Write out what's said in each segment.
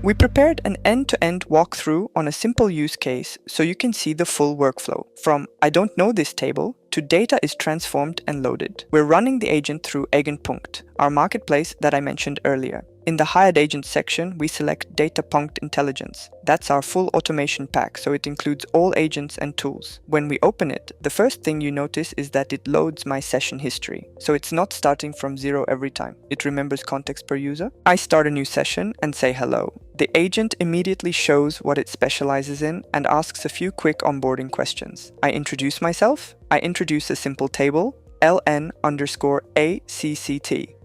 We prepared an end-to-end walkthrough on a simple use case so you can see the full workflow, from I don't know this table to data is transformed and loaded. We're running the agent through Datapunkt, our marketplace that I mentioned earlier. In the Hired Agent section, we select Datapunkt Intelligence. That's our full automation pack, so it includes all agents and tools. When we open it, the first thing you notice is that it loads my session history. So it's not starting from zero every time. It remembers context per user. I start a new session and say hello. The agent immediately shows what it specializes in and asks a few quick onboarding questions. I introduce myself. I introduce a simple table, LN_ACCT.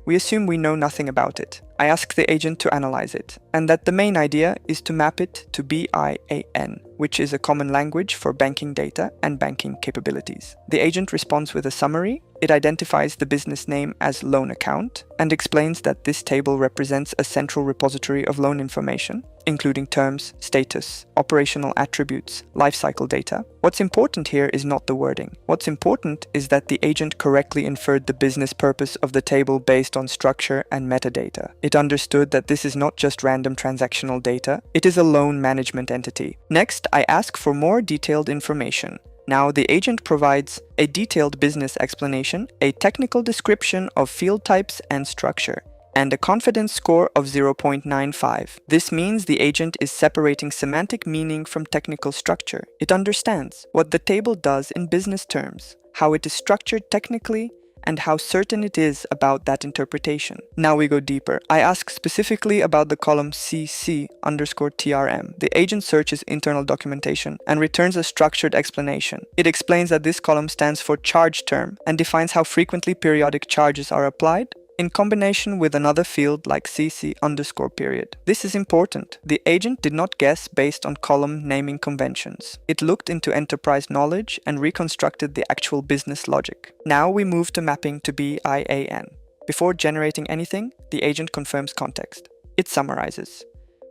We assume we know nothing about it. I ask the agent to analyze it, and that the main idea is to map it to BIAN, which is a common language for banking data and banking capabilities. The agent responds with a summary. It identifies the business name as loan account and explains that this table represents a central repository of loan information, including terms, status, operational attributes, lifecycle data. What's important here is not the wording. What's important is that the agent correctly inferred the business purpose of the table based on structure and metadata. It understood that this is not just random transactional data, it is a loan management entity. Next, I ask for more detailed information. Now the agent provides a detailed business explanation, a technical description of field types and structure, and a confidence score of 0.95. This means the agent is separating semantic meaning from technical structure. It understands what the table does in business terms, how it is structured technically, and how certain it is about that interpretation. Now we go deeper. I ask specifically about the column CC_TRM. The agent searches internal documentation and returns a structured explanation. It explains that this column stands for charge term and defines how frequently periodic charges are applied, in combination with another field like CC_period. This is important. The agent did not guess based on column naming conventions. It looked into enterprise knowledge and reconstructed the actual business logic. Now we move to mapping to BIAN. Before generating anything, the agent confirms context. It summarizes.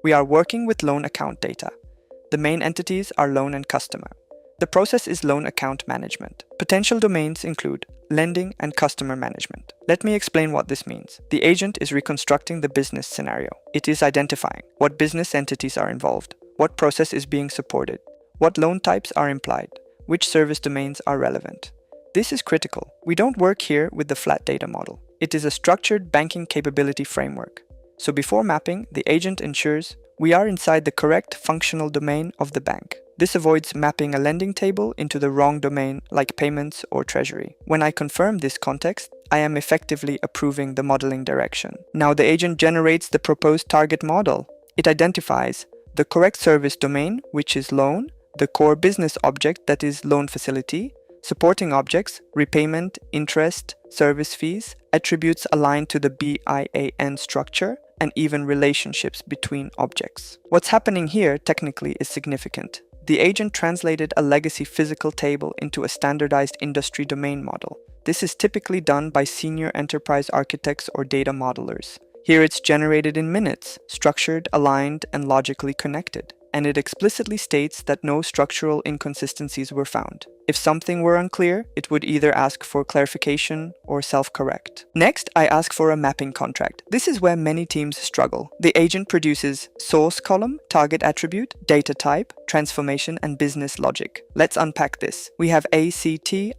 We are working with loan account data. The main entities are loan and customer. The process is loan account management. Potential domains include lending and customer management. Let me explain what this means. The agent is reconstructing the business scenario. It is identifying what business entities are involved, what process is being supported, what loan types are implied, which service domains are relevant. This is critical. We don't work here with the flat data model. It is a structured banking capability framework. So before mapping, the agent ensures we are inside the correct functional domain of the bank. This avoids mapping a lending table into the wrong domain like payments or treasury. When I confirm this context, I am effectively approving the modeling direction. Now the agent generates the proposed target model. It identifies the correct service domain, which is loan, the core business object that is loan facility, supporting objects, repayment, interest, service fees, attributes aligned to the BIAN structure, and even relationships between objects. What's happening here technically is significant. The agent translated a legacy physical table into a standardized industry domain model. This is typically done by senior enterprise architects or data modelers. Here it's generated in minutes, structured, aligned, and logically connected. And it explicitly states that no structural inconsistencies were found. If something were unclear, it would either ask for clarification or self-correct. Next, I ask for a mapping contract. This is where many teams struggle. The agent produces source column, target attribute, data type, transformation, and business logic. Let's unpack this. We have ACT_NO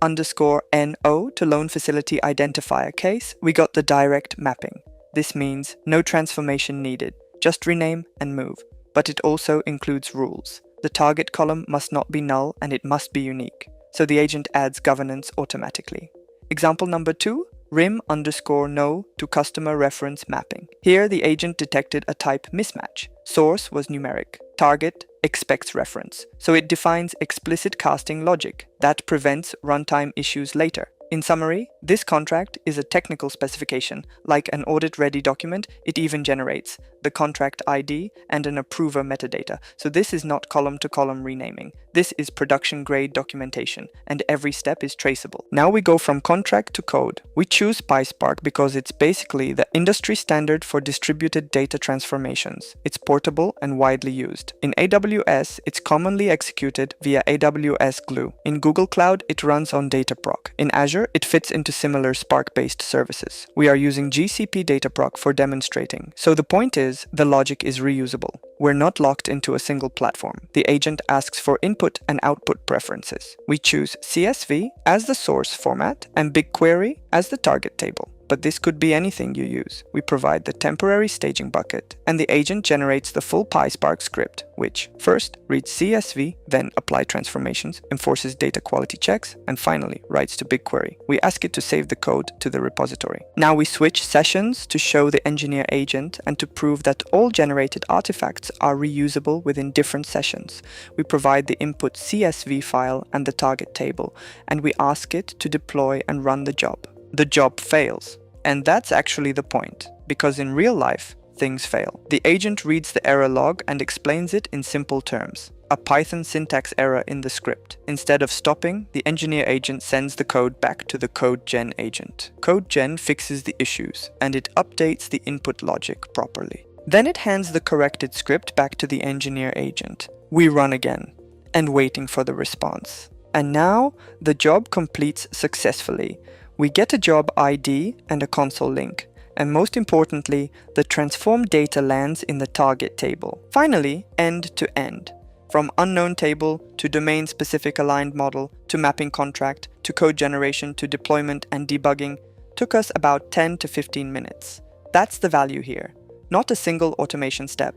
to loan facility identifier case. We got the direct mapping. This means no transformation needed. Just rename and move. But it also includes rules. The target column must not be null and it must be unique. So the agent adds governance automatically. Example number 2, RIM_no to customer reference mapping. Here the agent detected a type mismatch. Source was numeric. Target expects reference. So it defines explicit casting logic that prevents runtime issues later. In summary, this contract is a technical specification. Like an audit-ready document, it even generates the contract ID and an approver metadata. So this is not column-to-column renaming. This is production-grade documentation, and every step is traceable. Now we go from contract to code. We choose PySpark because it's basically the industry standard for distributed data transformations. It's portable and widely used. In AWS, it's commonly executed via AWS Glue. In Google Cloud, it runs on Dataproc. In Azure, it fits into similar Spark-based services. We are using GCP Dataproc for demonstrating. So the point is, because the logic is reusable. We're not locked into a single platform. The agent asks for input and output preferences. We choose CSV as the source format and BigQuery as the target table. But this could be anything you use. We provide the temporary staging bucket, and the agent generates the full PySpark script, which first reads CSV, then applies transformations, enforces data quality checks, and finally writes to BigQuery. We ask it to save the code to the repository. Now we switch sessions to show the engineer agent and to prove that all generated artifacts are reusable within different sessions. We provide the input CSV file and the target table, and we ask it to deploy and run the job. The job fails. And that's actually the point, because in real life, things fail. The agent reads the error log and explains it in simple terms. A Python syntax error in the script. Instead of stopping, the engineer agent sends the code back to the CodeGen agent. CodeGen fixes the issues, and it updates the input logic properly. Then it hands the corrected script back to the engineer agent. We run again, and waiting for the response. And now, the job completes successfully. We get a job ID and a console link, and most importantly, the transformed data lands in the target table. Finally, end to end. From unknown table to domain-specific aligned model to mapping contract to code generation to deployment and debugging took us about 10 to 15 minutes. That's the value here. Not a single automation step,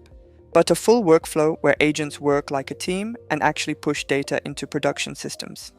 but a full workflow where agents work like a team and actually push data into production systems.